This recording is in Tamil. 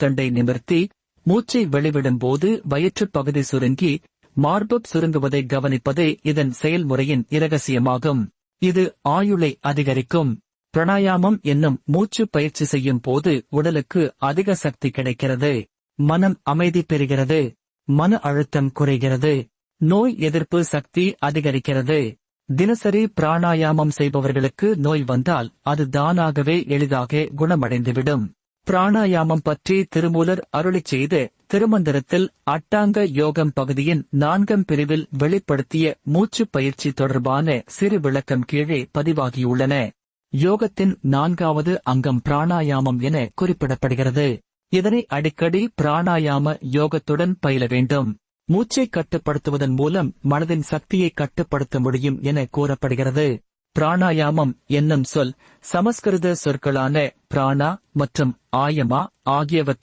தண்டை நிமிர்த்தி மூச்சை வெளிவிடும் போது வயிற்றுப் பகுதி சுருங்கி மார்பு சுருங்குவதை கவனிப்பதே இதன் செயல்முறையின் இரகசியமாகும். இது ஆயுளை அதிகரிக்கும். பிராணாயாமம் என்னும் மூச்சு பயிற்சி செய்யும் போது உடலுக்கு அதிக சக்தி கிடைக்கிறது. மனம் அமைதி பெறுகிறது. மன அழுத்தம் குறைகிறது. நோய் எதிர்ப்பு சக்தி அதிகரிக்கிறது. தினசரி பிராணாயாமம் செய்பவர்களுக்கு நோய் வந்தால் அது தானாகவே எளிதாக குணமடைந்துவிடும். பிராணாயாமம் பற்றி திருமூலர் அருளிச் செய்த திருமந்திரத்தில் அட்டாங்க யோகம் பகுதியின் 4ஆம் பிரிவில் வெளிப்படுத்திய மூச்சு பயிற்சி தொடர்பான சிறு விளக்கம் கீழே பதிவாகியுள்ளன. யோகத்தின் 4வது அங்கம் பிராணாயாமம் என குறிப்பிடப்படுகிறது. இதனை அடிக்கடி பிராணாயாம யோகத்துடன் பயில வேண்டும். மூச்சை கட்டுப்படுத்துவதன் மூலம் மனதின் சக்தியை கட்டுப்படுத்த முடியும் என கூறப்படுகிறது. பிராணாயாமம் என்னும் சொல் சமஸ்கிருத சொற்களான பிராணா மற்றும் ஆயமா ஆகியவற்றை